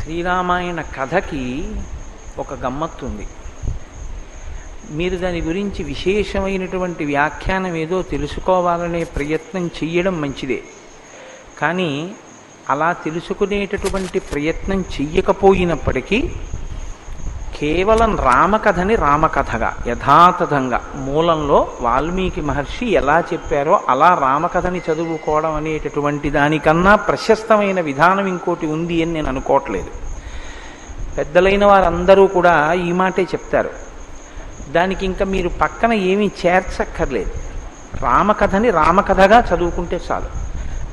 శ్రీరామాయణ కథకి ఒక గమ్మత్తుంది. మీరు దాని గురించి విశేషమైనటువంటి వ్యాఖ్యానం ఏదో తెలుసుకోవాలనే ప్రయత్నం చెయ్యడం మంచిదే. కానీ అలా తెలుసుకునేటటువంటి ప్రయత్నం చెయ్యకపోయినప్పటికీ కేవలం రామకథని రామకథగా యథాతథంగా మూలంలో వాల్మీకి మహర్షి ఎలా చెప్పారో అలా రామకథని చదువుకోవడం అనేటటువంటి దానికన్నా ప్రశస్తమైన విధానం ఇంకోటి ఉంది అని నేను అనుకోవట్లేదు. పెద్దలైన వారందరూ కూడా ఈ మాటే చెప్తారు. దానికి ఇంకా మీరు పక్కన ఏమీ చేర్చక్కర్లేదు. రామకథని రామకథగా చదువుకుంటే చాలు.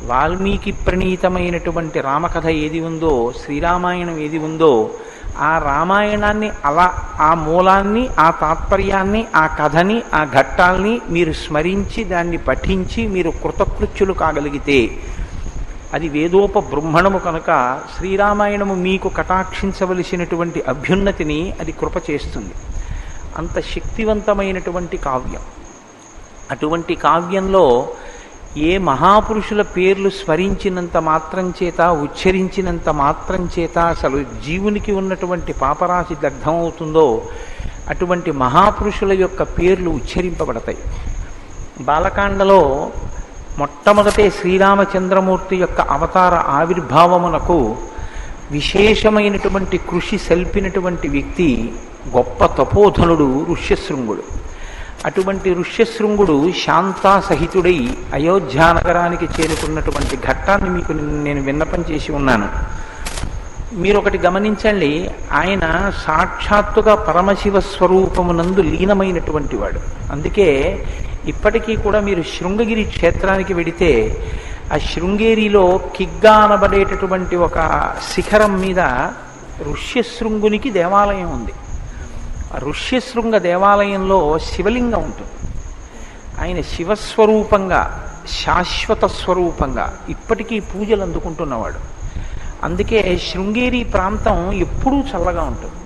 వాల్మీకి ప్రణీతమైనటువంటి రామకథ ఏది ఉందో, శ్రీరామాయణం ఏది ఉందో, ఆ రామాయణాన్ని అలా ఆ మూలాన్ని, ఆ తాత్పర్యాన్ని, ఆ కథని, ఆ ఘట్టాల్ని మీరు స్మరించి దాన్ని పఠించి మీరు కృతకృత్యులు కాగలిగితే అది వేదోపబృంహణము కనుక శ్రీరామాయణము మీకు కటాక్షించవలసినటువంటి అభ్యున్నతిని అది కృప చేస్తుంది. అంత శక్తివంతమైనటువంటి కావ్యం. అటువంటి కావ్యంలో ఏ మహాపురుషుల పేర్లు స్మరించినంత మాత్రం చేత, ఉచ్చరించినంత మాత్రం చేత అసలు జీవునికి ఉన్నటువంటి పాపరాశి దగ్ధమవుతుందో అటువంటి మహాపురుషుల యొక్క పేర్లు ఉచ్చరింపబడతాయి. బాలకాండలో మొట్టమొదటే శ్రీరామచంద్రమూర్తి యొక్క అవతార ఆవిర్భావమునకు విశేషమైనటువంటి కృషి సల్పినటువంటి వ్యక్తి గొప్ప తపోధనుడు ఋష్యశృంగుడు. అటువంటి ఋష్యశృంగుడు శాంతాసహితుడై అయోధ్యానగరానికి చేరుకున్నటువంటి ఘట్టాన్ని మీకు నేను విన్నపం చేసి ఉన్నాను. మీరు ఒకటి గమనించండి, ఆయన సాక్షాత్తుగా పరమశివ స్వరూపమునందు లీనమైనటువంటి వాడు. అందుకే ఇప్పటికీ కూడా మీరు శృంగగిరి క్షేత్రానికి వెడితే ఆ శృంగేరిలో కిగ్గా అనబడేటటువంటి ఒక శిఖరం మీద ఋష్యశృంగునికి దేవాలయం ఉంది. ఆ ఋష్యశృంగ దేవాలయంలో శివలింగం ఉంటుంది. ఆయన శివస్వరూపంగా, శాశ్వత స్వరూపంగా ఇప్పటికీ పూజలు అందుకుంటున్నవాడు. అందుకే శృంగేరి ప్రాంతం ఎప్పుడూ చల్లగా ఉంటుంది.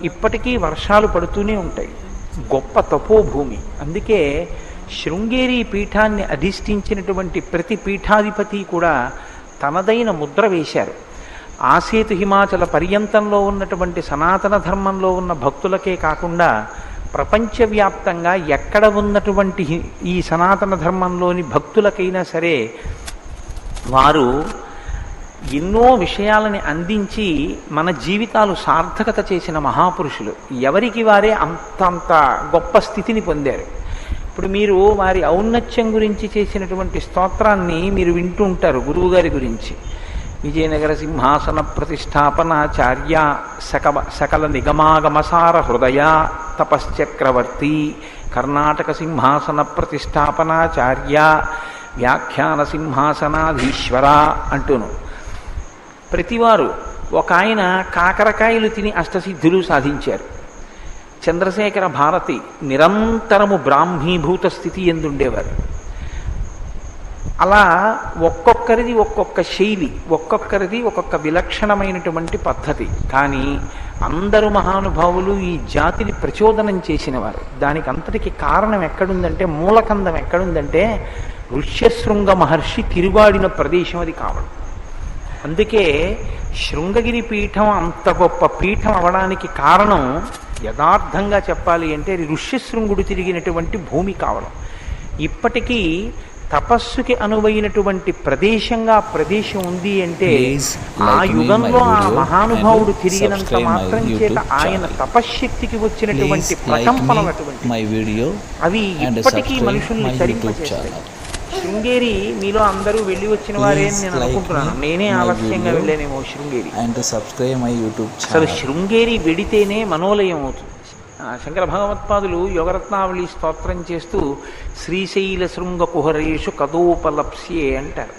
ఇప్పటికీ వర్షాలు పడుతూనే ఉంటాయి. గొప్ప తపోభూమి. అందుకే శృంగేరి పీఠాన్ని అధిష్ఠించినటువంటి ప్రతి పీఠాధిపతి కూడా తనదైన ముద్ర వేశారు. ఆసేతు హిమాచల పర్యంతంలో ఉన్నటువంటి సనాతన ధర్మంలో ఉన్న భక్తులకే కాకుండా ప్రపంచవ్యాప్తంగా ఎక్కడ ఉన్నటువంటి ఈ సనాతన ధర్మంలోని భక్తులకైనా సరే వారు ఎన్నో విషయాలని అందించి మన జీవితాలు సార్థకత చేసిన మహాపురుషులు. ఎవరికి వారే అంతంత గొప్ప స్థితిని పొందారు. ఇప్పుడు మీరు వారి ఔన్నత్యం గురించి చేసినటువంటి స్తోత్రాన్ని మీరు వింటూ ఉంటారు. గురువుగారి గురించి విజయనగర సింహాసన ప్రతిష్టాపనాచార్య సకల నిగమాగమసార హృదయ తపశ్చక్రవర్తి కర్ణాటక సింహాసన ప్రతిష్టాపనాచార్య వ్యాఖ్యాన సింహాసనాధీశ్వర అంటూను ప్రతివారు. ఒక ఆయన కాకరకాయలు తిని అష్టసిద్ధులు సాధించారు. చంద్రశేఖర భారతి నిరంతరము బ్రాహ్మీభూత స్థితి ఎందుండేవారు. అలా ఒక్కొక్కరిది ఒక్కొక్క శైలి, ఒక్కొక్కరిది ఒక్కొక్క విలక్షణమైనటువంటి పద్ధతి. కానీ అందరూ మహానుభావులు ఈ జాతిని ప్రచోదనం చేసినవారు. దానికి అంతటికి కారణం ఎక్కడుందంటే, మూలకందం ఎక్కడుందంటే ఋష్యశృంగ మహర్షి తిరుగాడిన ప్రదేశం అది కావడం. అందుకే శృంగగిరి పీఠం అంత గొప్ప పీఠం అవడానికి కారణం యథార్థంగా చెప్పాలి అంటే ఋష్యశృంగుడు తిరిగినటువంటి భూమి కావడం. ఇప్పటికీ తపస్సుకి అనువైనటువంటి ప్రదేశంగా ప్రదేశం ఉంది అంటే ఆ యుగంలో ఆ మహానుభావుడు తిరిగినంత మాత్రం చేత ఆయన తపశ్శక్తికి వచ్చినటువంటి ప్రకంపనలు అటువంటి అవి ఇప్పటికీ మనుషుల్ని చరింపచేస్తాయి. శృంగేరి మీలో అందరూ వెళ్ళి వచ్చిన వారే నేను అనుకుంటున్నాను. నేనే ఆలస్యంగా వెళ్ళానేమో శృంగేరి. అసలు శృంగేరి వెడితేనే మనోలయం అవుతుంది. శంకర భగవత్పాదులు యోగరత్నావళి స్తోత్రం చేస్తూ శ్రీశైల శృంగ కుహరేషు కదోపలప్స్యే అంటారు.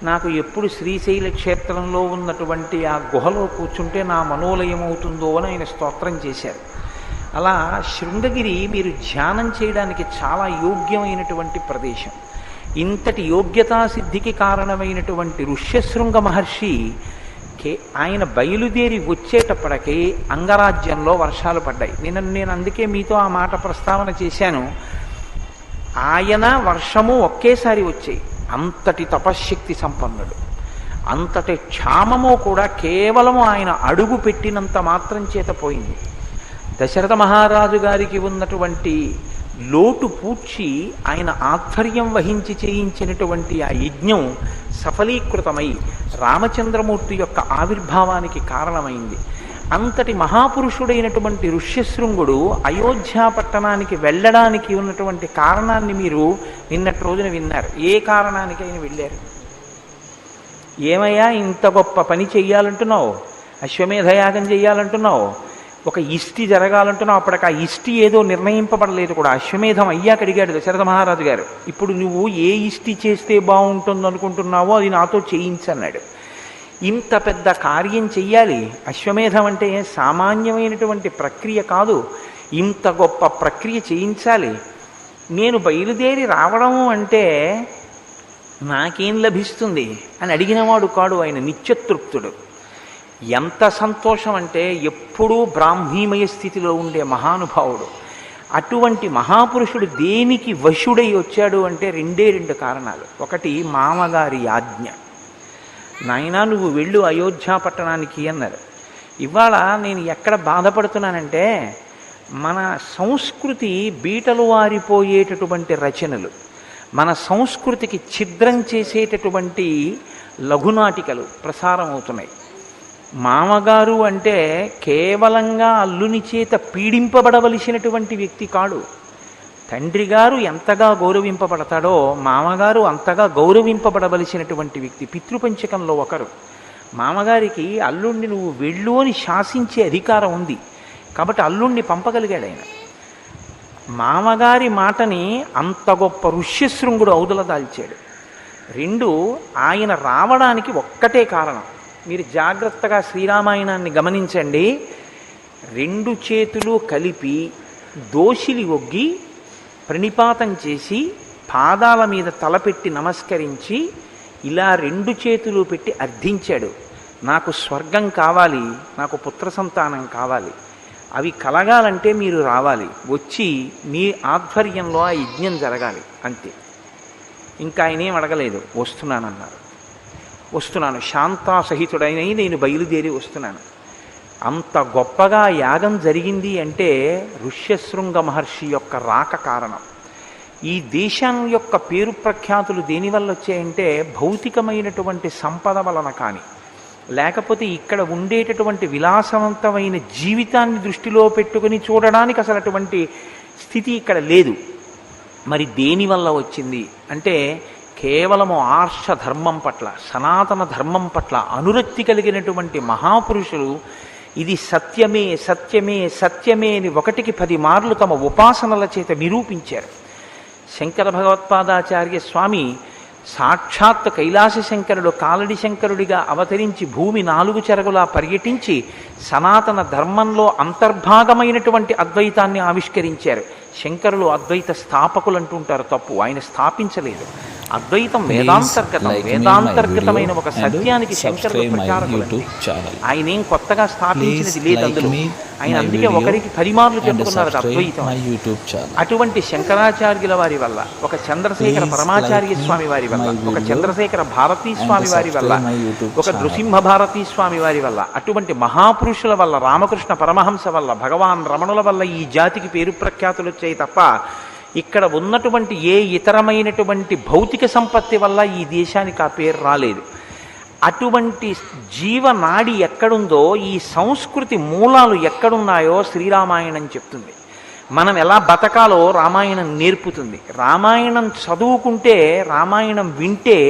నాకు ఎప్పుడు శ్రీశైల క్షేత్రంలో ఉన్నటువంటి ఆ గుహలో కూర్చుంటే నా మనోలయం అవుతుందో అని ఆయన స్తోత్రం చేశారు. అలా శృంగగిరి మీరు ధ్యానం చేయడానికి చాలా యోగ్యమైనటువంటి ప్రదేశం. ఇంతటి యోగ్యతా సిద్ధికి కారణమైనటువంటి ఋష్యశృంగ మహర్షి ఆయన బయలుదేరి వచ్చేటప్పటికీ అంగరాజ్యంలో వర్షాలు పడ్డాయి. నేను అందుకే మీతో ఆ మాట ప్రస్తావన చేశాను. ఆయన వర్షము ఒకేసారి వచ్చాయి. అంతటి తపశ్శక్తి సంపన్నుడు. అంతటి క్షామము కూడా కేవలము ఆయన అడుగు పెట్టినంత మాత్రం చేత పోయింది. దశరథ మహారాజు గారికి ఉన్నటువంటి లోటు పూడ్చి ఆయన ఆధ్వర్యం వహించి చేయించినటువంటి ఆ యజ్ఞం సఫలీకృతమై రామచంద్రమూర్తి యొక్క ఆవిర్భావానికి కారణమైంది. అంతటి మహాపురుషుడైనటువంటి ఋష్యశృంగుడు అయోధ్య పట్టణానికి వెళ్ళడానికి ఉన్నటువంటి కారణాన్ని మీరు నిన్నటి రోజున విన్నారు. ఏ కారణానికి ఆయన వెళ్ళారు? ఏమయ్యా ఇంత గొప్ప పని చెయ్యాలంటున్నావు, అశ్వమేధయాగం చెయ్యాలంటున్నావు, ఒక ఇష్టి జరగాలంటున్నావు. అప్పటికి ఆ ఇష్టి ఏదో నిర్ణయింపబడలేదు కూడా. అశ్వమేధం అయ్యాక అడిగాడు దశరథ మహారాజు గారు, ఇప్పుడు నువ్వు ఏ ఇష్టి చేస్తే బాగుంటుంది అనుకుంటున్నావో అది నాతో చేయించన్నాడు. ఇంత పెద్ద కార్యం చెయ్యాలి, అశ్వమేధం అంటే సామాన్యమైనటువంటి ప్రక్రియ కాదు, ఇంత గొప్ప ప్రక్రియ చేయించాలి. నేను బయలుదేరి రావడము అంటే నాకేం లభిస్తుంది అని అడిగినవాడు కాడు ఆయన, నిత్యతృప్తుడు. ఎంత సంతోషం అంటే ఎప్పుడూ బ్రాహ్మీమయ స్థితిలో ఉండే మహానుభావుడు. అటువంటి మహాపురుషుడు దేనికి వశుడై వచ్చాడు అంటే రెండు కారణాలు. ఒకటి మామగారి ఆజ్ఞ, నాయనా నువ్వు వెళ్ళు అయోధ్య పట్టణానికి అన్నారు. ఇవాళ నేను ఎక్కడ బాధపడుతున్నానంటే మన సంస్కృతి బీటలు వారిపోయేటటువంటి రచనలు, మన సంస్కృతికి ఛిద్రం చేసేటటువంటి లఘునాటికలు ప్రసారం అవుతున్నాయి. మామగారు అంటే కేవలంగా అల్లుని చేత పీడింపబడవలసినటువంటి వ్యక్తి కాడు. తండ్రి గారు ఎంతగా గౌరవింపబడతాడో మామగారు అంతగా గౌరవింపబడవలసినటువంటి వ్యక్తి. పితృపంచకంలో ఒకరు. మామగారికి అల్లుణ్ణి నువ్వు వెళ్ళు అని శాసించే అధికారం ఉంది కాబట్టి అల్లుణ్ణి పంపగలిగాడు ఆయన. మామగారి మాటని అంత గొప్ప ఋష్యశృంగుడు ఔదల దాల్చాడు. రెండు, ఆయన రావడానికి ఒక్కటే కారణం. మీరు జాగ్రత్తగా శ్రీరామాయణాన్ని గమనించండి. రెండు చేతులు కలిపి దోషిలి ఒగ్గి ప్రణిపాతం చేసి పాదాల మీద తలపెట్టి నమస్కరించి ఇలా రెండు చేతులు పెట్టి అర్థించాడు, నాకు స్వర్గం కావాలి, నాకు పుత్ర సంతానం కావాలి, అవి కలగాలంటే మీరు రావాలి, వచ్చి మీ ఆధ్వర్యంలో ఆ యజ్ఞం జరగాలి, అంతే. ఇంకా ఆయన ఏం అడగలేదు, వస్తున్నానన్నారు. వస్తున్నాను, శాంతాసహితుడైన నేను బయలుదేరి వస్తున్నాను. అంత గొప్పగా యాగం జరిగింది అంటే ఋష్యశృంగ మహర్షి యొక్క రాక కారణం. ఈ దేశం యొక్క పేరు ప్రఖ్యాతులు దేనివల్ల వచ్చాయంటే భౌతికమైనటువంటి సంపద వలన కానీ, లేకపోతే ఇక్కడ ఉండేటటువంటి విలాసవంతమైన జీవితాన్ని దృష్టిలో పెట్టుకుని చూడడానికి అసలు అటువంటి స్థితి ఇక్కడ లేదు. మరి దేనివల్ల వచ్చింది అంటే కేవలము ఆర్ష ధర్మం పట్ల, సనాతన ధర్మం పట్ల అనురక్తి కలిగినటువంటి మహాపురుషులు ఇది సత్యమే సత్యమే సత్యమే అని 1కి 10 మార్లు తమ ఉపాసనల చేత నిరూపించారు. శంకర భగవత్పాదాచార్య స్వామి సాక్షాత్ కైలాస శంకరుడు కాలడి శంకరుడిగా అవతరించి భూమి 4 చెరగులా పర్యటించి సనాతన ధర్మంలో అంతర్భాగమైనటువంటి అద్వైతాన్ని ఆవిష్కరించారు. శంకరులు అద్వైత స్థాపకులు అంటుంటారు, తప్పు. ఆయన స్థాపించలేదు. అద్వైతం వేదాంతర్గతం, వేదాంతర్గతమైన ఒక సత్యానికి శంకరులు ప్రచారకులు. ఆయన ఏం కొత్తగా స్థాపించినది లేదు అందులో. ఆయన అందుకే 1కి 10 మార్లు చెప్పుకున్నారు అద్వైతం. అటువంటి శంకరాచార్యుల వారి వల్ల, ఒక చంద్రశేఖర పరమాచార్య స్వామి వారి వల్ల, ఒక చంద్రశేఖర భారతీ స్వామి వారి వల్ల, ఒక నృసింహ భారతీ స్వామి వారి వల్ల, అటువంటి మహాపురుషుల వల్ల, రామకృష్ణ పరమహంస వల్ల, భగవాన్ రమణుల వల్ల ఈ జాతికి పేరు ప్రఖ్యాతులు వచ్చాయి తప్ప ఇక్కడ ఉన్నటువంటి ఏ ఇతరమైనటువంటి భౌతిక సంపత్తి వల్ల ఈ దేశానికి ఆ పేరు రాలేదు. అటువంటి జీవనాడి ఎక్కడుందో, ఈ సంస్కృతి మూలాలు ఎక్కడున్నాయో శ్రీరామాయణం చెప్తుంది. మనం ఎలా బతకాలో రామాయణం నేర్పుతుంది. రామాయణం చదువుకుంటే, రామాయణం వింటే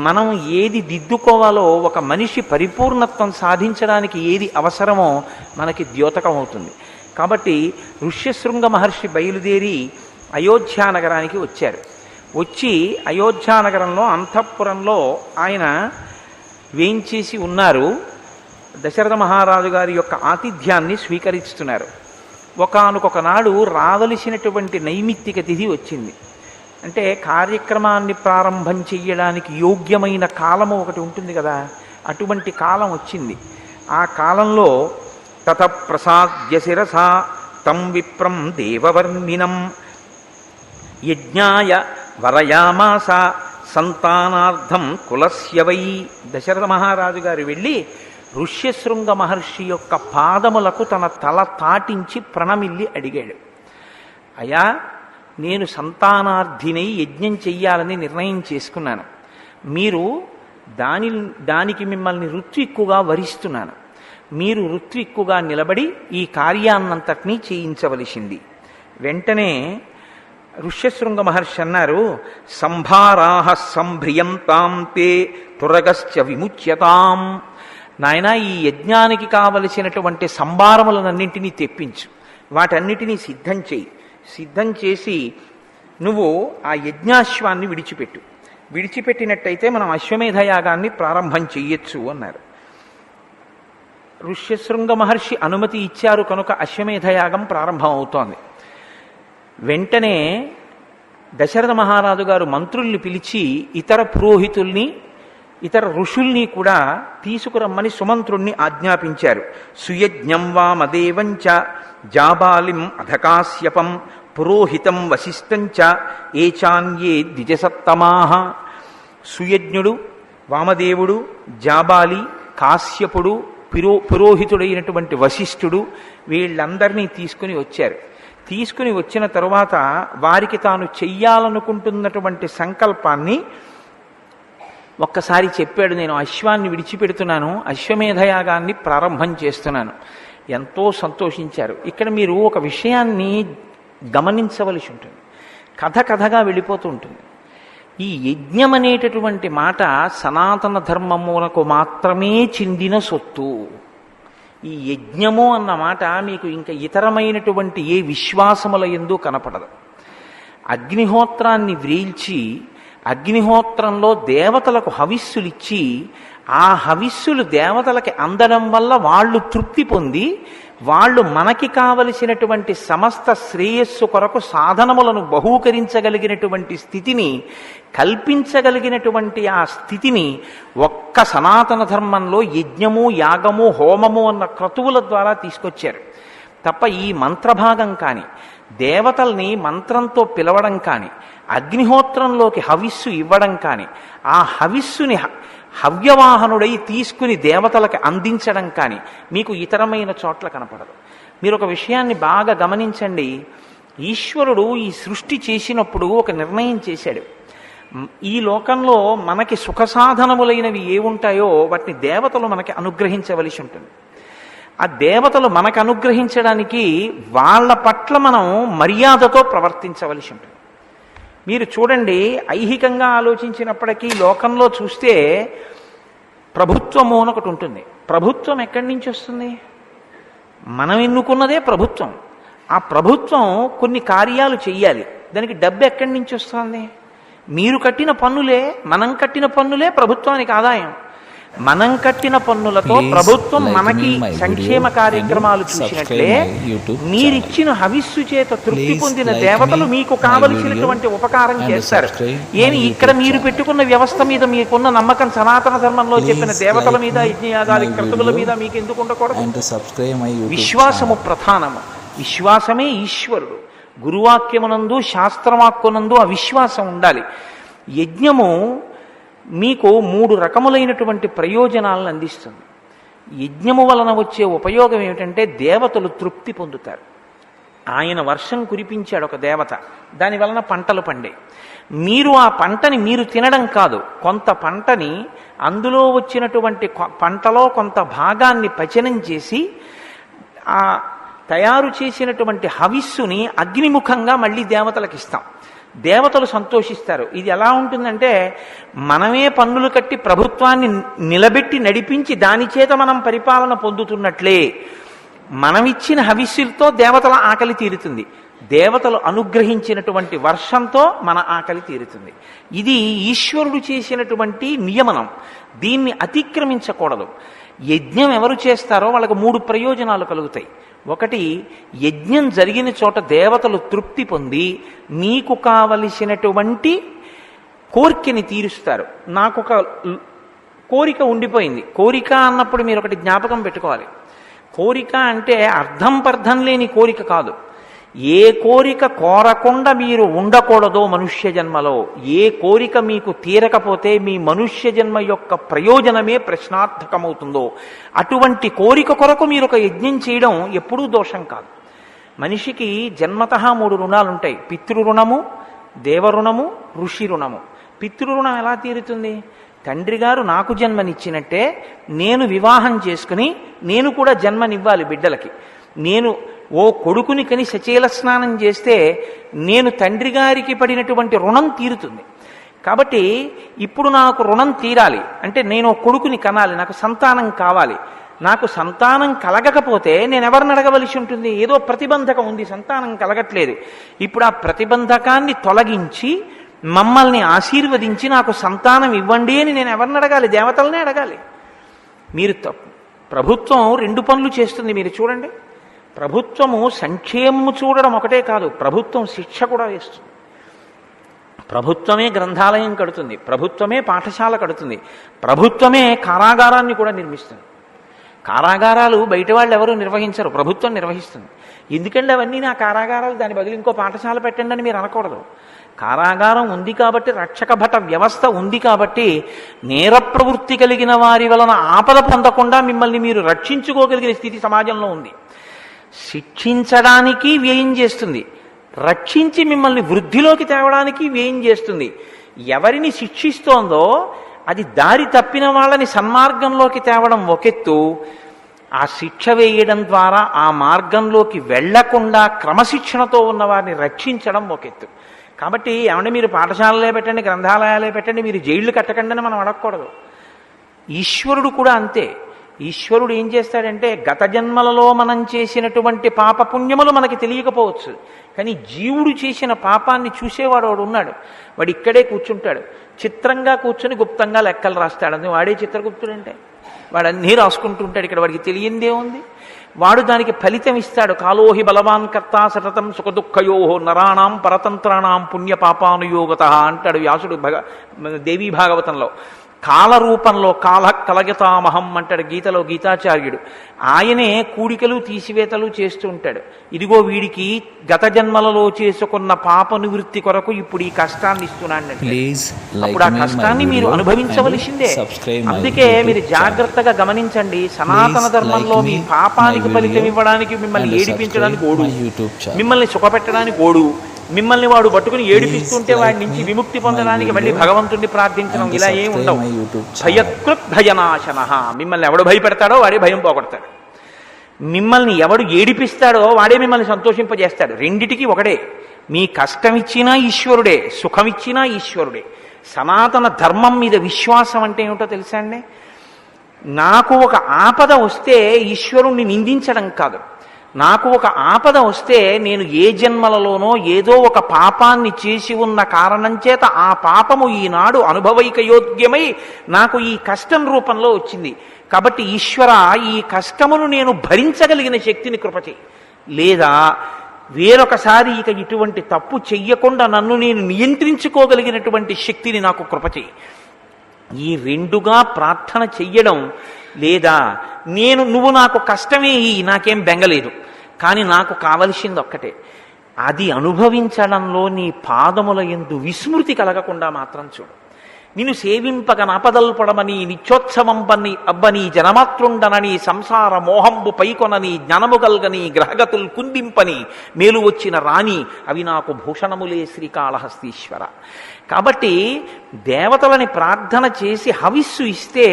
మనం ఏది దిద్దుకోవాలో, ఒక మనిషి పరిపూర్ణత్వం సాధించడానికి ఏది అవసరమో మనకి ద్యోతకం అవుతుంది. కాబట్టి ఋష్యశృంగ మహర్షి బయలుదేరి అయోధ్యానగరానికి వచ్చారు. వచ్చి అయోధ్యానగరంలో అంతఃపురంలో ఆయన వేంచేసి ఉన్నారు. దశరథ మహారాజు గారి యొక్క ఆతిథ్యాన్ని స్వీకరిస్తున్నారు. ఒకానొకనాడు రావలసినటువంటి నైమిత్తిక తిథి వచ్చింది. అంటే కార్యక్రమాన్ని ప్రారంభం చెయ్యడానికి యోగ్యమైన కాలము ఒకటి ఉంటుంది కదా, అటువంటి కాలం వచ్చింది. ఆ కాలంలో తత ప్రసాద్య శిరసా తం విప్రం దేవవర్ణినం యజ్ఞాయ వరయామాస సంతానార్థం కులస్య వై. దశరథ మహారాజు గారు వెళ్ళి ఋష్యశృంగ మహర్షి యొక్క పాదములకు తన తల తాటించి ప్రణమిల్లి అడిగాడు, అయ్యా నేను సంతానార్థినై యజ్ఞం చెయ్యాలని నిర్ణయం చేసుకున్నాను. మీరు దానికి మిమ్మల్ని ఋత్విక్కుగా వరిస్తున్నాను. మీరు ఋత్విక్కుగా నిలబడి ఈ కార్యాన్నంతటినీ చేయించవలసింది. వెంటనే ఋష్యశృంగ మహర్షి అన్నారు, సంభారాహ సంభ్రియంతాం తే తురగశ్చ విముచ్యతాం. నాయన ఈ యజ్ఞానికి కావలసినటువంటి సంభారములనన్నింటినీ తెప్పించు, వాటన్నిటినీ సిద్ధం చేయి. సిద్ధం చేసి నువ్వు ఆ యజ్ఞాశ్వాన్ని విడిచిపెట్టు. విడిచిపెట్టినట్టయితే మనం అశ్వమేధయాగాన్ని ప్రారంభం చెయ్యొచ్చు అన్నారు. ఋష్యశృంగ మహర్షి అనుమతి ఇచ్చారు కనుక అశ్వమేధయాగం ప్రారంభం అవుతోంది. వెంటనే దశరథ మహారాజు గారు మంత్రుల్ని పిలిచి ఇతర పురోహితుల్ని ఇతర ఋషుల్ని కూడా తీసుకురమ్మని సుమంత్రుణ్ణి ఆజ్ఞాపించారు. సుయజ్ఞం వామదేవంచ జాబాలిం అధకాశ్యపం పురోహితం వశిష్టంచ ఏచాన్యే ద్విజసత్తమాహ. సుయజ్ఞుడు, వామదేవుడు, జాబాలి, కాశ్యపుడు, పురోహితుడైనటువంటి వశిష్ఠుడు వీళ్ళందరినీ తీసుకుని వచ్చారు. తీసుకుని వచ్చిన తరువాత వారికి తాను చెయ్యాలనుకుంటున్నటువంటి సంకల్పాన్ని ఒక్కసారి చెప్పాడు. నేను అశ్వాన్ని విడిచిపెడుతున్నాను, అశ్వమేధయాగాన్ని ప్రారంభం చేస్తున్నాను. ఎంతో సంతోషించారు. ఇక్కడ మీరు ఒక విషయాన్ని గమనించవలసి ఉంటుంది. కథగా వెళ్ళిపోతూ ఉంటుంది. ఈ యజ్ఞం అనేటటువంటి మాట సనాతన ధర్మమునకు మాత్రమే చెందిన సొత్తు. ఈ యజ్ఞము అన్న మాట మీకు ఇంకా ఇతరమైనటువంటి ఏ విశ్వాసముల యందు కనపడదు. అగ్నిహోత్రాన్ని వ్రీల్చి అగ్నిహోత్రంలో దేవతలకు హవిస్సులిచ్చి ఆ హవిస్సులు దేవతలకి అందడం వల్ల వాళ్ళు తృప్తి పొంది వాళ్ళు మనకి కావలసినటువంటి సమస్త శ్రేయస్సు కొరకు సాధనములను బహూకరించగలిగినటువంటి స్థితిని కల్పించగలిగినటువంటి ఆ స్థితిని ఒక్క సనాతన ధర్మంలో యజ్ఞము, యాగము, హోమము అన్న క్రతువుల ద్వారా తీసుకొచ్చారు తప్ప ఈ మంత్రభాగం కానీ, దేవతల్ని మంత్రంతో పిలవడం కానీ, అగ్నిహోత్రంలోకి హవిస్సు ఇవ్వడం కానీ, ఆ హవిస్సుని హవ్యవాహనుడై తీసుకుని దేవతలకు అందించడం కానీ మీకు ఇతరమైన చోట్ల కనపడదు. మీరు ఒక విషయాన్ని బాగా గమనించండి. ఈశ్వరుడు ఈ సృష్టి చేసినప్పుడు ఒక నిర్ణయం చేశాడు. ఈ లోకంలో మనకి సుఖ సాధనములైనవి ఏవుంటాయో వాటిని దేవతలు మనకి అనుగ్రహించవలసి ఉంటుంది. ఆ దేవతలు మనకు అనుగ్రహించడానికి వాళ్ళ పట్ల మనం మర్యాదతో ప్రవర్తించవలసి ఉంటుంది. మీరు చూడండి, ఐహికంగా ఆలోచించినప్పటికీ లోకంలో చూస్తే ప్రభుత్వము అని ఒకటి ఉంటుంది. ప్రభుత్వం ఎక్కడి నుంచి వస్తుంది? మనం ఎన్నుకున్నదే ప్రభుత్వం. ఆ ప్రభుత్వం కొన్ని కార్యాలు చెయ్యాలి. దానికి డబ్బు ఎక్కడి నుంచి వస్తుంది? మీరు కట్టిన పన్నులే, మనం కట్టిన పన్నులే ప్రభుత్వానికి ఆదాయం. మనం కట్టిన పన్నులతో ప్రభుత్వం మనకి సంక్షేమ కార్యక్రమాలు చూసినట్లే మీరిచ్చిన హవిస్సు చేత తృప్తి పొందిన దేవతలు మీకు కావలసినటువంటి ఉపకారం చేస్తారు. ఏమి ఇక్కడ మీరు పెట్టుకున్న వ్యవస్థ మీద మీకున్న నమ్మకం సనాతన ధర్మంలో చెప్పిన దేవతల మీద, యజ్ఞయాగాది క్రతువుల మీద మీకు ఎందుకు ఉండకూడదు? విశ్వాసము ప్రధానము. విశ్వాసమే ఈశ్వరుడు. గురువాక్యమునందు, శాస్త్రవాక్కునందు ఆ విశ్వాసం ఉండాలి. యజ్ఞము మీకు 3 రకములైనటువంటి ప్రయోజనాలను అందిస్తుంది. యజ్ఞము వలన వచ్చే ఉపయోగం ఏమిటంటే దేవతలు తృప్తి పొందుతారు. ఆయన వర్షం కురిపించాడు ఒక దేవత, దాని వలన పంటలు పండే. మీరు ఆ పంటని మీరు తినడం కాదు, కొంత పంటని అందులో వచ్చినటువంటి పంటలో కొంత భాగాన్ని పచనం చేసి ఆ తయారు చేసినటువంటి హవిస్సుని అగ్నిముఖంగా మళ్ళీ దేవతలకు ఇస్తాం. దేవతలు సంతోషిస్తారు. ఇది ఎలా ఉంటుందంటే మనమే పన్నులు కట్టి ప్రభుత్వాన్ని నిలబెట్టి నడిపించి దాని చేత మనం పరిపాలన పొందుతున్నట్లే మనమిచ్చిన హవిస్సులతో దేవతల ఆకలి తీరుతుంది. దేవతలు అనుగ్రహించినటువంటి వర్షంతో మన ఆకలి తీరుతుంది. ఇది ఈశ్వరుడు చేసినటువంటి నియమనం. దీన్ని అతిక్రమించకూడదు. యజ్ఞం ఎవరు చేస్తారో వాళ్ళకు 3 ప్రయోజనాలు కలుగుతాయి. ఒకటి, యజ్ఞం జరిగిన చోట దేవతలు తృప్తి పొంది మీకు కావలసినటువంటి కోరికని తీరుస్తారు. నాకు ఒక కోరిక ఉండిపోయింది. కోరిక అన్నప్పుడు మీరు ఒకటి జ్ఞాపకం పెట్టుకోవాలి. కోరిక అంటే అర్థం పర్థం లేని కోరిక కాదు. ఏ కోరిక కోరకుండా మీరు ఉండకూడదో మనుష్య జన్మలో, ఏ కోరిక మీకు తీరకపోతే మీ మనుష్య జన్మ యొక్క ప్రయోజనమే ప్రశ్నార్థకమవుతుందో అటువంటి కోరిక కొరకు మీరు ఒక యజ్ఞం చేయడం ఎప్పుడూ దోషం కాదు. మనిషికి జన్మతః 3 రుణాలు ఉంటాయి: పితృరుణము, దేవరుణము, ఋషి రుణము. పితృరుణం ఎలా తీరుతుంది? తండ్రి గారు నాకు జన్మనిచ్చినట్టే నేను వివాహం చేసుకుని నేను కూడా జన్మనివ్వాలి బిడ్డలకి. నేను ఓ కొడుకుని కని సచేల స్నానం చేస్తే నేను తండ్రి గారికి పడినటువంటి రుణం తీరుతుంది. కాబట్టి ఇప్పుడు నాకు రుణం తీరాలి అంటే నేను కొడుకుని కనాలి, నాకు సంతానం కావాలి. నాకు సంతానం కలగకపోతే నేను ఎవరిని అడగవలసి ఉంటుంది? ఏదో ప్రతిబంధకం ఉంది, సంతానం కలగట్లేదు. ఇప్పుడు ఆ ప్రతిబంధకాన్ని తొలగించి మమ్మల్ని ఆశీర్వదించి నాకు సంతానం ఇవ్వండి అని నేను ఎవరిని అడగాలి? దేవతలనే అడగాలి. మీరు ప్రభుత్వం 2 పనులు చేస్తుంది మీరు చూడండి. ప్రభుత్వము సంక్షేమము చూడడం ఒకటే కాదు, ప్రభుత్వం శిక్ష కూడా వేస్తుంది. ప్రభుత్వమే గ్రంథాలయం కడుతుంది, ప్రభుత్వమే పాఠశాల కడుతుంది, ప్రభుత్వమే కారాగారాన్ని కూడా నిర్మిస్తుంది. కారాగారాలు బయట వాళ్ళు ఎవరు నిర్వహించరు, ప్రభుత్వం నిర్వహిస్తుంది. ఎందుకంటే అవన్నీ నా కారాగారాలు, దాని బదులు ఇంకో పాఠశాల పెట్టండి అని మీరు అనకూడదు. కారాగారం ఉంది కాబట్టి, రక్షక భట వ్యవస్థ ఉంది కాబట్టి, నేర ప్రవృత్తి కలిగిన వారి వలన ఆపద పొందకుండా మిమ్మల్ని మీరు రక్షించుకోగలిగిన స్థితి సమాజంలో ఉంది. శిక్షించడానికి వ్యయం చేస్తుంది, రక్షించి మిమ్మల్ని వృద్ధిలోకి తేవడానికి వ్యయం చేస్తుంది. ఎవరిని శిక్షిస్తోందో అది దారి తప్పిన వాళ్ళని సన్మార్గంలోకి తేవడం ఒకెత్తు, ఆ శిక్ష వేయడం ద్వారా ఆ మార్గంలోకి వెళ్లకుండా క్రమశిక్షణతో ఉన్న వారిని రక్షించడం ఒకెత్తు. కాబట్టి ఏమంటే మీరు పాఠశాలలే పెట్టండి, గ్రంథాలయాలే పెట్టండి, మీరు జైళ్లు కట్టకండి అని మనం అడగకూడదు. ఈశ్వరుడు కూడా అంతే. ఈశ్వరుడు ఏం చేస్తాడంటే గత జన్మలలో మనం చేసినటువంటి పాపపుణ్యములు మనకి తెలియకపోవచ్చు, కానీ జీవుడు చేసిన పాపాన్ని చూసేవాడు వాడు ఉన్నాడు. వాడు ఇక్కడే కూర్చుంటాడు, చిత్రంగా కూర్చొని గుప్తంగా లెక్కలు రాస్తాడు. వాడే చిత్రగుప్తుడంటే వాడు అన్నీ రాసుకుంటూ ఉంటాడు. ఇక్కడ వాడికి తెలియందే ఉంది. వాడు దానికి ఫలితం ఇస్తాడు. కాలోహి బలవాన్ కర్త సతతం సుఖదుఃఖయో నరాణం పరతంత్రాణం పుణ్యపాపానుయోగత అంటాడు వ్యాసుడు దేవీ భాగవతంలో. కాల రూపంలో కాల కలగతామహం అంటాడు గీతలో గీతాచార్యుడు. ఆయనే కూడికలు తీసివేతలు చేస్తూ ఉంటాడు. ఇదిగో వీడికి గత జన్మలలో చేసుకున్న పాప నివృత్తి కొరకు ఇప్పుడు ఈ కష్టాన్ని ఇస్తున్నాడు. అప్పుడు ఆ కష్టాన్ని మీరు అనుభవించవలసిందే. అందుకే మీరు జాగ్రత్తగా గమనించండి. సనాతన ధర్మంలో మీ పాపానికి ఫలితం ఇవ్వడానికి, మిమ్మల్ని ఏడిపించడానికి ఓడు, మిమ్మల్ని సుఖపెట్టడానికి ఓడు, మిమ్మల్ని వాడు పట్టుకుని ఏడిపిస్తుంటే వాడి నుంచి విముక్తి పొందడానికి మళ్ళీ భగవంతుడిని ప్రార్థించడం ఇలా ఏం ఉండవు. భయకృత్ భయనాశన. మిమ్మల్ని ఎవడు భయపెడతాడో వాడే భయం పోగొడతాడు, మిమ్మల్ని ఎవడు ఏడిపిస్తాడో వాడే మిమ్మల్ని సంతోషింపజేస్తాడు. రెండిటికి ఒకడే. మీ కష్టమిచ్చినా ఈశ్వరుడే, సుఖమిచ్చినా ఈశ్వరుడే. సనాతన ధర్మం మీద విశ్వాసం అంటే ఏమిటో తెలుసా అండి? నాకు ఒక ఆపద వస్తే ఈశ్వరుణ్ణి నిందించడం కాదు. నాకు ఒక ఆపద వస్తే నేను ఏ జన్మలలోనో ఏదో ఒక పాపాన్ని చేసి ఉన్న కారణం చేత ఆ పాపము ఈనాడు అనుభవైకయోగ్యమై నాకు ఈ కష్టం రూపంలో వచ్చింది. కాబట్టి ఈశ్వర, ఈ కష్టమును నేను భరించగలిగిన శక్తిని కృపచే, లేదా వేరొకసారి ఇక ఇటువంటి తప్పు చెయ్యకుండా నన్ను నేను నియంత్రించుకోగలిగినటువంటి శక్తిని నాకు కృపచే. ఈ రెండుగా ప్రార్థన చెయ్యడం. లేదా నువ్వు నాకు కష్టమే నాకేం బెంగలేదు, కానీ నాకు కావలసింది ఒక్కటే, అది అనుభవించడంలో నీ పాదముల యందు విస్మృతి కలగకుండా మాత్రం చూడు. నిన్ను సేవింపగ నాపదల్పడమని నిత్యోత్సవంపని అబ్బని జనమాతృండనని సంసార మోహంబు పైకొనని జ్ఞానము గల్గని గ్రహగతులు కుందింపని మేలు వచ్చిన రాణి అవి నాకు భూషణములే శ్రీకాళహస్తీశ్వర. కాబట్టి దేవతలని ప్రార్థన చేసి హవిస్సు ఇస్తే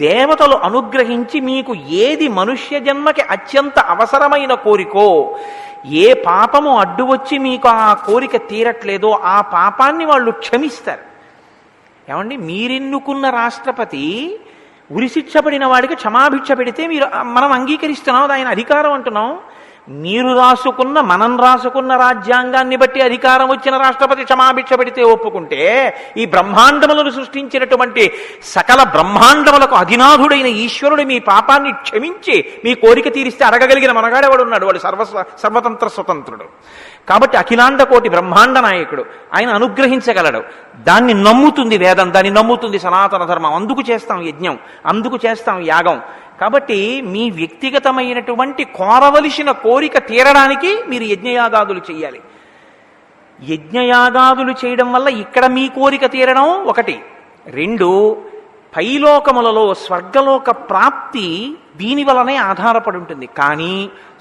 దేవతలు అనుగ్రహించి మీకు ఏది మనుష్య జన్మకి అత్యంత అవసరమైన కోరికో, ఏ పాపము అడ్డు వచ్చి మీకు ఆ కోరిక తీరట్లేదో ఆ పాపాన్ని వాళ్ళు క్షమిస్తారు. ఏమండి, మీరెన్నుకున్న రాష్ట్రపతి ఉరిశిక్ష పడిన వాడికి క్షమాభిక్ష పెడితే మనం అంగీకరిస్తున్నాం, ఆయన అధికారం అంటున్నాం. మనం రాసుకున్న రాజ్యాంగాన్ని బట్టి అధికారం వచ్చిన రాష్ట్రపతి క్షమాభిక్ష పెడితే ఒప్పుకుంటే, ఈ బ్రహ్మాండములను సృష్టించినటువంటి సకల బ్రహ్మాండములకు అధినాథుడైన ఈశ్వరుడు మీ పాపాన్ని క్షమించి మీ కోరిక తీరిస్తే అడగగలిగిన మనగాడేవాడున్నాడు. వాడు సర్వతంత్ర స్వతంత్రుడు. కాబట్టి అఖిలాండ కోటి బ్రహ్మాండ నాయకుడు, ఆయన అనుగ్రహించగలడు. దాన్ని నమ్ముతుంది వేదం, దాన్ని నమ్ముతుంది సనాతన ధర్మం. అందుకు చేస్తాం యజ్ఞం, అందుకు చేస్తాం యాగం. కాబట్టి మీ వ్యక్తిగతమైనటువంటి కోరవలసిన కోరిక తీరడానికి మీరు యజ్ఞయాగాదులు చేయాలి. యజ్ఞయాగాదులు చేయడం వల్ల ఇక్కడ మీ కోరిక తీరడం ఒకటి. రెండు, పైలోకములలో స్వర్గలోక ప్రాప్తి దీని వలనే ఆధారపడి ఉంటుంది. కానీ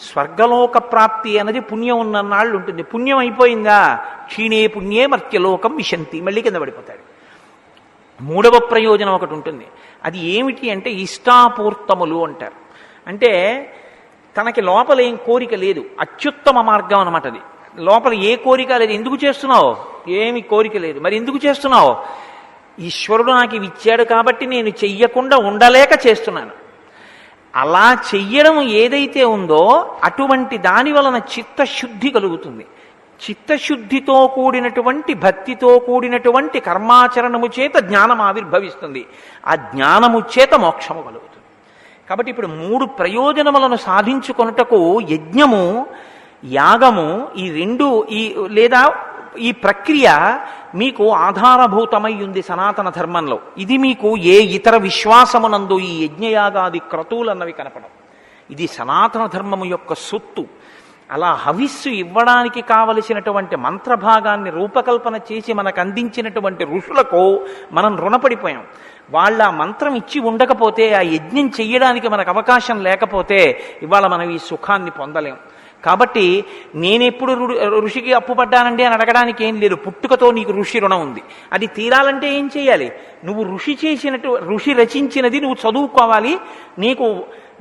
స్వర్గలోక ప్రాప్తి అన్నది పుణ్యం ఉన్ననాళ్ళు ఉంటుంది. పుణ్యం అయిపోయిందా, క్షీణే పుణ్యే మర్త్యలోకం విశంతి, మళ్ళీ కింద పడిపోతాడు. మూడవ ప్రయోజనం ఒకటి ఉంటుంది. అది ఏమిటి అంటే ఇష్టాపూర్తములు అంటారు. అంటే తనకి లోపల ఏం కోరిక లేదు, అత్యుత్తమ మార్గం అనమాట అది. లోపల ఏ కోరిక లేదు. ఎందుకు చేస్తున్నావు? ఏమి కోరిక లేదు. మరి ఎందుకు చేస్తున్నావు? ఈశ్వరుడు నాకు ఇవి ఇచ్చాడు కాబట్టి నేను చెయ్యకుండా ఉండలేక చేస్తున్నాను. అలా చెయ్యడం ఏదైతే ఉందో అటువంటి దాని వలన చిత్తశుద్ధి కలుగుతుంది. చిత్తశుద్ధితో కూడినటువంటి భక్తితో కూడినటువంటి కర్మాచరణము చేత జ్ఞానం ఆవిర్భవిస్తుంది. ఆ జ్ఞానము చేత మోక్షము కలుగుతుంది. కాబట్టి ఇప్పుడు 3 ప్రయోజనములను సాధించుకొనుటకు యజ్ఞము, యాగము, ఈ రెండు లేదా ఈ ప్రక్రియ మీకు ఆధారభూతమై ఉంది సనాతన ధర్మంలో. ఇది మీకు ఏ ఇతర విశ్వాసమునందు ఈ యజ్ఞయాగాది క్రతువులన్నవి కనపడవు. ఇది సనాతన ధర్మము యొక్క సొత్తు. అలా హవిస్సు ఇవ్వడానికి కావలసినటువంటి మంత్రభాగాన్ని రూపకల్పన చేసి మనకు అందించినటువంటి ఋషులకు మనం రుణపడిపోయాం. వాళ్ళ మంత్రం ఇచ్చి ఉండకపోతే, ఆ యజ్ఞం చెయ్యడానికి మనకు అవకాశం లేకపోతే ఇవాళ మనం ఈ సుఖాన్ని పొందలేం. కాబట్టి నేనెప్పుడు ఋషికి అప్పుపడ్డానండి అని అడగడానికి ఏం లేదు. పుట్టుకతో నీకు ఋషి రుణం ఉంది. అది తీరాలంటే ఏం చేయాలి? నువ్వు ఋషి రచించినది నువ్వు చదువుకోవాలి. నీకు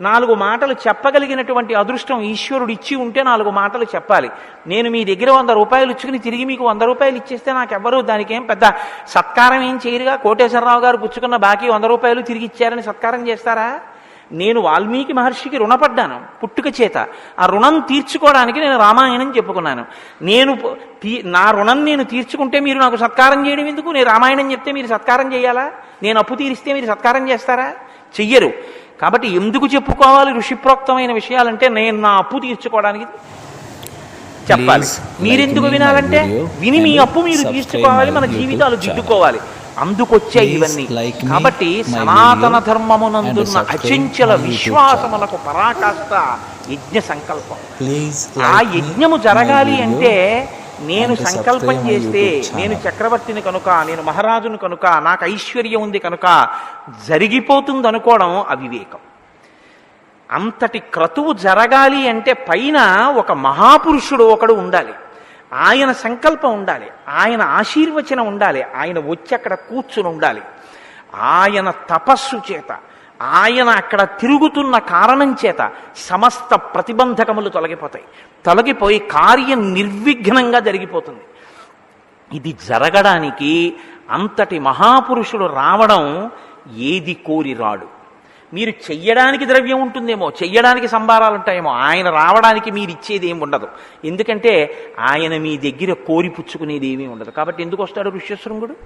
4 మాటలు చెప్పగలిగినటువంటి అదృష్టం ఈశ్వరుడు ఇచ్చి ఉంటే 4 మాటలు చెప్పాలి. నేను మీ దగ్గర 100 రూపాయలు ఇచ్చుకుని తిరిగి మీకు 100 రూపాయలు ఇచ్చేస్తే నాకెవ్వరూ దానికి ఏం పెద్ద సత్కారం ఏం చేయరుగా. కోటేశ్వరరావు గారు పుచ్చుకున్న బాకీ 100 రూపాయలు తిరిగి ఇచ్చారని సత్కారం చేస్తారా? నేను వాల్మీకి మహర్షికి రుణపడ్డాను పుట్టుక చేత. ఆ రుణం తీర్చుకోవడానికి నేను రామాయణం చెప్పుకున్నాను. నా రుణం నేను తీర్చుకుంటే మీరు నాకు సత్కారం చేయడం ఎందుకు? నేను రామాయణం చెప్తే మీరు సత్కారం చేయాలా? నేను అప్పు తీరిస్తే మీరు సత్కారం చేస్తారా? చెయ్యరు. కాబట్టి ఎందుకు చెప్పుకోవాలి ఋషిప్రోక్తమైన విషయాలంటే నేను నా అప్పు తీర్చుకోవడానికి చెప్పాలి. మీరెందుకు వినాలంటే విని మీ అప్పు మీరు తీర్చుకోవాలి, మన జీవితాలు దిద్దుకోవాలి. అందుకొచ్చాయి ఇవన్నీ. కాబట్టి సనాతన ధర్మమునందున్న అచంచల విశ్వాసములకు పరాకాష్ట యజ్ఞ సంకల్పం. ఆ యజ్ఞము జరగాలి అంటే నేను సంకల్పం చేస్తే, నేను చక్రవర్తిని కనుక, నేను మహారాజును కనుక, నాకు ఐశ్వర్యం ఉంది కనుక జరిగిపోతుంది అనుకోవడం అవివేకం. అంతటి క్రతువు జరగాలి అంటే పైన ఒక మహాపురుషుడు ఒకడు ఉండాలి. ఆయన సంకల్పం ఉండాలి, ఆయన ఆశీర్వచనం ఉండాలి, ఆయన వచ్చి అక్కడ కూర్చుని ఉండాలి. ఆయన తపస్సు చేత, ఆయన అక్కడ తిరుగుతున్న కారణం చేత సమస్త ప్రతిబంధకములు తొలగిపోయి కార్యం నిర్విఘ్నంగా జరిగిపోతుంది. ఇది జరగడానికి అంతటి మహాపురుషుడు రావడం ఏది కోరి రాడు. మీరు చెయ్యడానికి ద్రవ్యం ఉంటుందేమో, చెయ్యడానికి సంభారాలు ఉంటాయేమో, ఆయన రావడానికి మీరు ఇచ్చేది ఏమి ఉండదు. ఎందుకంటే ఆయన మీ దగ్గర కోరిపుచ్చుకునేది ఏమీ ఉండదు. కాబట్టి ఎందుకు వస్తాడు ఋష్యశృంగుడు?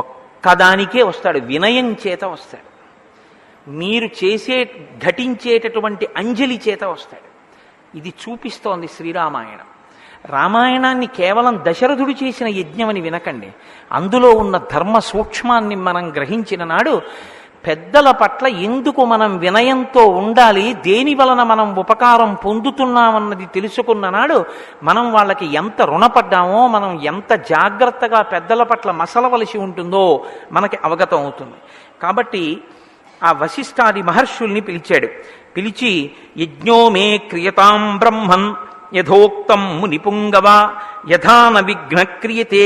ఒక్కదానికే వస్తాడు, వినయం చేత వస్తాడు. మీరు ఘటించేటటువంటి అంజలి చేత వస్తాడు. ఇది చూపిస్తోంది శ్రీరామాయణం. రామాయణాన్ని కేవలం దశరథుడు చేసిన యజ్ఞమని వినకండి. అందులో ఉన్న ధర్మ సూక్ష్మాన్ని మనం గ్రహించిన నాడు పెద్దల పట్ల ఎందుకు మనం వినయంతో ఉండాలి, దేని వలన మనం ఉపకారం పొందుతున్నామన్నది తెలుసుకున్న నాడు మనం వాళ్ళకి ఎంత రుణపడ్డామో, మనం ఎంత జాగ్రత్తగా పెద్దల పట్ల మసలవలసి ఉంటుందో మనకి అవగతం అవుతుంది. కాబట్టి ఆ వశిష్ఠాది మహర్షుల్ని పిలిచాడు. పిలిచి యజ్ఞో మే క్రియతాం బ్రహ్మన్ యథోక్తం మునిపుంగవ యథాన విఘ్న క్రియతే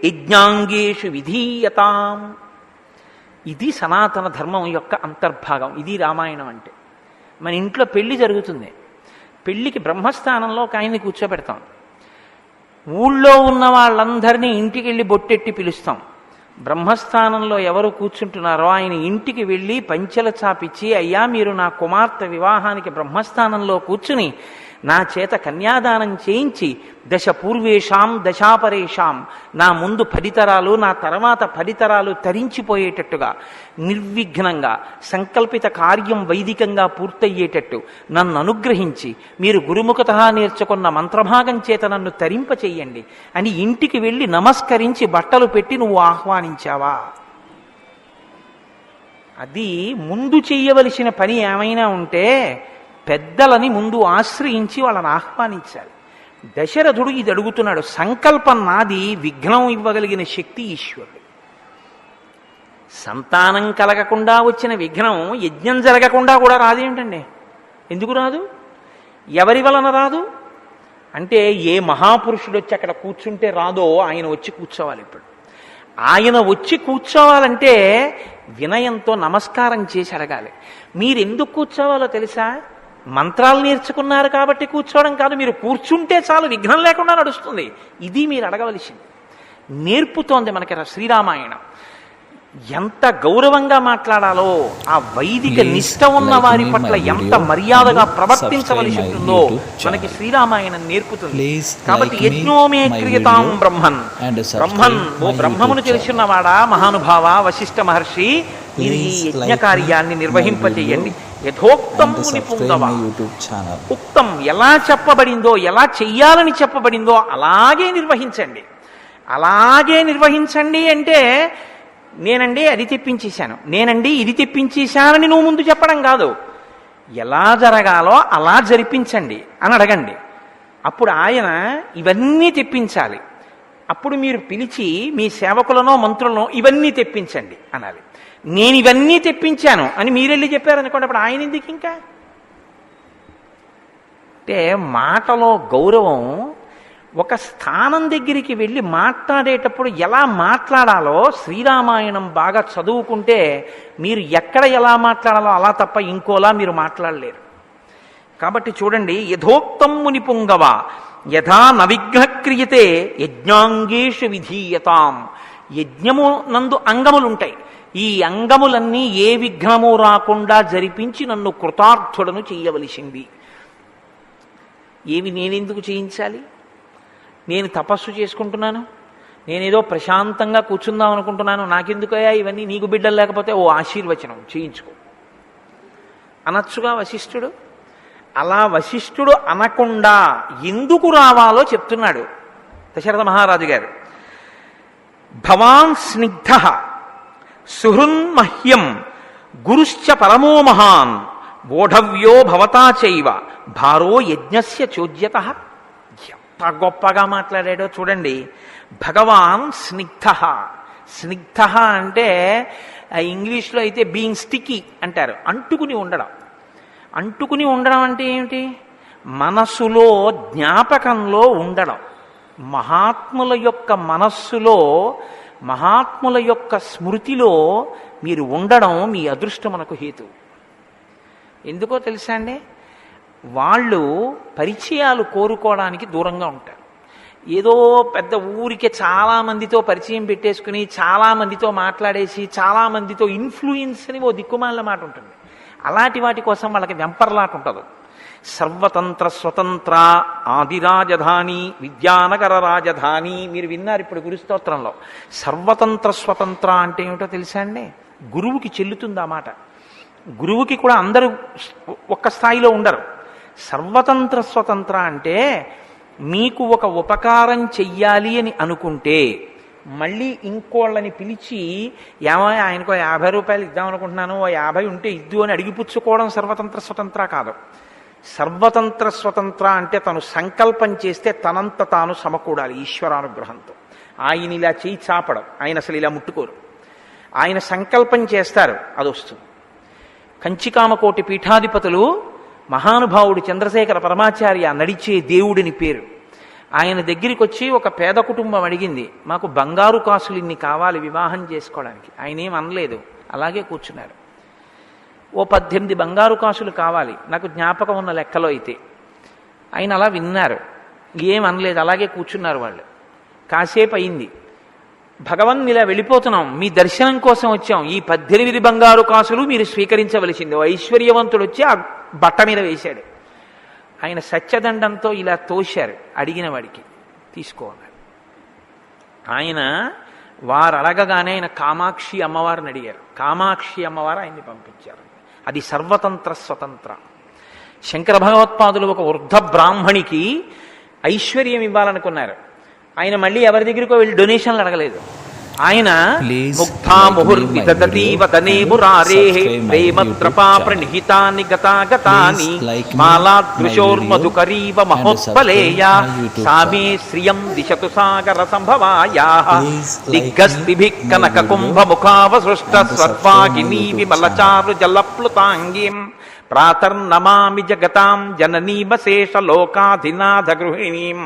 యజ్ఞాంగేషు విధీయతాం. ఇది సనాతన ధర్మం యొక్క అంతర్భాగం. ఇది రామాయణం అంటే. మన ఇంట్లో పెళ్లి జరుగుతుంది. పెళ్లికి బ్రహ్మస్థానంలో ఒక ఆయన్ని కూర్చోబెడతాం. ఊళ్ళో ఉన్న వాళ్ళందరినీ ఇంటికి వెళ్ళి బొట్టెట్టి పిలుస్తాం. బ్రహ్మస్థానంలో ఎవరు కూర్చుంటున్నారో ఆయన ఇంటికి వెళ్ళి పంచెల చాపిచ్చి, అయ్యా మీరు నా కుమార్తె వివాహానికి బ్రహ్మస్థానంలో కూర్చుని నా చేత కన్యాదానం చేయించి దశ పూర్వేషాం దశాపరేషాం, నా ముందు 10 తరాలు నా తర్వాత 10 తరాలు తరించిపోయేటట్టుగా నిర్విఘ్నంగా సంకల్పిత కార్యం వైదికంగా పూర్తయ్యేటట్టు నన్ను అనుగ్రహించి మీరు గురుముఖత నేర్చుకున్న మంత్రభాగం చేత నన్ను తరింప చెయ్యండి అని ఇంటికి వెళ్ళి నమస్కరించి బట్టలు పెట్టి నువ్వు ఆహ్వానించావా? అది ముందు చెయ్యవలసిన పని ఏమైనా ఉంటే పెద్దలని ముందు ఆశ్రయించి వాళ్ళని ఆహ్వానించాలి. దశరథుడు ఇది అడుగుతున్నాడు. సంకల్పం నాది, విఘ్నం ఇవ్వగలిగిన శక్తి ఈశ్వరుడు. సంతానం కలగకుండా వచ్చిన విఘ్నం యజ్ఞం జరగకుండా కూడా రాదేమిటండి? ఎందుకు రాదు? ఎవరి వలన రాదు అంటే ఏ మహాపురుషుడు వచ్చి అక్కడ కూర్చుంటే రాదో ఆయన వచ్చి కూర్చోవాలి. ఇప్పుడు ఆయన వచ్చి కూర్చోవాలంటే వినయంతో నమస్కారం చేసి అడగాలి. మీరు ఎందుకు కూర్చోవాలో తెలుసా? మంత్రాలు నేర్చుకున్నారు కాబట్టి కూర్చోవడం కాదు. మీరు కూర్చుంటే చాలు, విఘ్నం లేకుండా నడుస్తుంది. ఇది మీరు అడగవలసింది. నేర్పుతోంది మనకి శ్రీరామాయణం. ఎంత గౌరవంగా మాట్లాడాలో, ఆ వైదిక నిష్ట ఉన్న వారి పట్ల ఎంత మర్యాదగా ప్రవర్తించవలసి ఉంటుందో మనకి శ్రీరామాయణం నేర్పుతుంది. కాబట్టి యజ్ఞోమే క్రియతాం బ్రహ్మన్, బ్రహ్మన్ ఓ బ్రహ్మమును తెలుసున్నవాడా మహానుభావ వశిష్ఠ మహర్షి, మీరు ఈ యజ్ఞ కార్యాన్ని నిర్వహింపచేయండి. యథోక్తం మునిపుంగవ, ఉక్తం ఎలా చెప్పబడిందో, ఎలా చెయ్యాలని చెప్పబడిందో అలాగే నిర్వహించండి. అలాగే నిర్వహించండి అంటే నేనండి అది తెప్పించేశాను, నేనండి ఇది తెప్పించేశానని నువ్వు ముందు చెప్పడం కాదు. ఎలా జరగాలో అలా జరిపించండి అని అడగండి. అప్పుడు ఆయన ఇవన్నీ తెప్పించాలి. అప్పుడు మీరు పిలిచి మీ సేవకులనో మంత్రులనో ఇవన్నీ తెప్పించండి అనాలి. నేను ఇవన్నీ తెప్పించాను అని మీరెళ్ళి చెప్పారనుకోండి, అప్పుడు ఆయన ఎందుకు ఇంకా? అంటే మాటలో గౌరవం. ఒక స్థానం దగ్గరికి వెళ్ళి మాట్లాడేటప్పుడు ఎలా మాట్లాడాలో శ్రీరామాయణం బాగా చదువుకుంటే మీరు ఎక్కడ ఎలా మాట్లాడాలో అలా తప్ప ఇంకోలా మీరు మాట్లాడలేరు. కాబట్టి చూడండి, యథోక్తం మునిపుంగవ యథా నవిఘ్న క్రియతే యజ్ఞాంగేషు విధీయతాం. యజ్ఞము నందు అంగములుంటాయి. ఈ అంగములన్నీ ఏ విఘ్నము రాకుండా జరిపించి నన్ను కృతార్థుడను చేయవలసింది. ఏవి నేనెందుకు చేయించాలి? నేను తపస్సు చేసుకుంటున్నాను, నేనేదో ప్రశాంతంగా కూర్చుందాం అనుకుంటున్నాను, నాకెందుకయ్యా ఇవన్నీ? నీకు బిడ్డలు లేకపోతే ఓ ఆశీర్వచనం చేయించుకో అనొచ్చుగా వశిష్ఠుడు. అలా వశిష్ఠుడు అనకుండా ఎందుకు రావాలో చెప్తున్నాడు దశరథ మహారాజు గారు. భవాన్ స్నిగ్ధ సుహృన్మహ్యం గురుశ్చ పరమో మహాన్ బోఢవ్యో భవతా చైవ భారో యజ్ఞస్య చోద్యత. ఎంత గొప్పగా మాట్లాడాడో చూడండి. భగవాన్ స్నిగ్ధ. స్నిగ్ధ అంటే ఇంగ్లీష్లో అయితే బీయింగ్ స్టికీ అంటారు, అంటుకుని ఉండడం. అంటుకుని ఉండడం అంటే ఏమిటి? మనస్సులో జ్ఞాపకంలో ఉండడం. మహాత్ముల యొక్క మనస్సులో, మహాత్ముల యొక్క స్మృతిలో మీరు ఉండడం మీ అదృష్టమునకు హేతు. ఎందుకో తెలుసా అండి? వాళ్ళు పరిచయాలు కోరుకోవడానికి దూరంగా ఉంటారు. ఏదో పెద్ద ఊరికే చాలామందితో పరిచయం పెట్టేసుకుని చాలామందితో మాట్లాడేసి చాలామందితో ఇన్ఫ్లుయెన్స్ అని ఓ దిక్కుమాలిన మాట ఉంటుంది. అలాంటి వాటి కోసం వాళ్ళకి వెంపర్లాట ఉంటుంది. సర్వతంత్ర స్వతంత్ర ఆదిరాజధాని విద్యానగర రాజధాని మీరు విన్నారు ఇప్పుడు గురుస్తోత్రంలో. సర్వతంత్ర స్వతంత్ర అంటే ఏమిటో తెలుసా అండి? గురువుకి చెల్లుతుంది ఆ మాట. గురువుకి కూడా అందరూ ఒక్క స్థాయిలో ఉండరు. సర్వతంత్ర స్వతంత్ర అంటే మీకు ఒక ఉపకారం చెయ్యాలి అని అనుకుంటే మళ్ళీ ఇంకోళ్ళని పిలిచి ఏమో ఆయనకో 50 రూపాయలు ఇద్దాం అనుకుంటున్నాను, ఓ 50 ఉంటే ఇద్దు అని అడిగిపుచ్చుకోవడం సర్వతంత్ర స్వతంత్ర కాదు. సర్వతంత్ర స్వతంత్ర అంటే తను సంకల్పం చేస్తే తనంత తాను సమకూడాలి ఈశ్వరానుగ్రహంతో. ఆయన ఇలా చేయి చాపడం, ఆయన అసలు ఇలా ముట్టుకోరు. ఆయన సంకల్పం చేస్తారు, అది వస్తుంది. కంచికామకోటి పీఠాధిపతులు మహానుభావుడు చంద్రశేఖర పరమాచార్య నడిచే దేవుడిని పేరు. ఆయన దగ్గరికి వచ్చి ఒక పేద కుటుంబం అడిగింది, మాకు బంగారు కాసులు ఇన్ని కావాలి వివాహం చేసుకోవడానికి. ఆయన ఏం అనలేదు, అలాగే కూర్చున్నారు. ఓ 18 బంగారు కాసులు కావాలి నాకు జ్ఞాపకం ఉన్న లెక్కలో అయితే. ఆయన అలా విన్నారు, ఏం అనలేదు, అలాగే కూర్చున్నారు వాళ్ళు. కాసేపు అయింది, భగవన్ ఇలా వెళ్ళిపోతున్నాం, మీ దర్శనం కోసం వచ్చాం, ఈ 18 బంగారు కాసులు మీరు స్వీకరించవలసింది. ఐశ్వర్యవంతుడు వచ్చి ఆ బట్ట మీద వేశాడు. ఆయన సత్యదండంతో ఇలా తోశారు, అడిగిన వాడికి తీసుకోవాలి. ఆయన వారు అడగగానే ఆయన కామాక్షి అమ్మవారిని అడిగారు. కామాక్షి అమ్మవారు ఆయన్ని పంపించారు. అది సర్వతంత్ర స్వతంత్ర. శంకర భగవత్పాదులు ఒక వృద్ధ బ్రాహ్మణికి ఐశ్వర్యం ఇవ్వాలనుకున్నారు. ఆయన మళ్ళీ ఎవరి దగ్గరికో వెళ్ళి డొనేషన్లు అడగలేదు. ఆయన Please Mugdha like ముహుర్వి my దదతి video వదనే and మురారే subscribe my ప్రేమత్రపా YouTube channel. ప్రణిహితాని గతాగతాని Please like my మాలాదృశోర్మధుకరీవ video మహోత్పలేయా and subscribe my YouTube సామే channel. శ్రియం దిశతు సాగర సంభవాయాః Please like దిగ్గస్తిభిః my Kanaka video Kumbh ముఖావసృష్ట and subscribe my స్వర్వాహినీ YouTube విమలచారు జలప్లుతాంగీం ప్రాతర్నమామి జగతాం జననీమశేష లోకాధినాథ గృహిణీం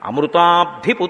అమృతాబ్ధిపు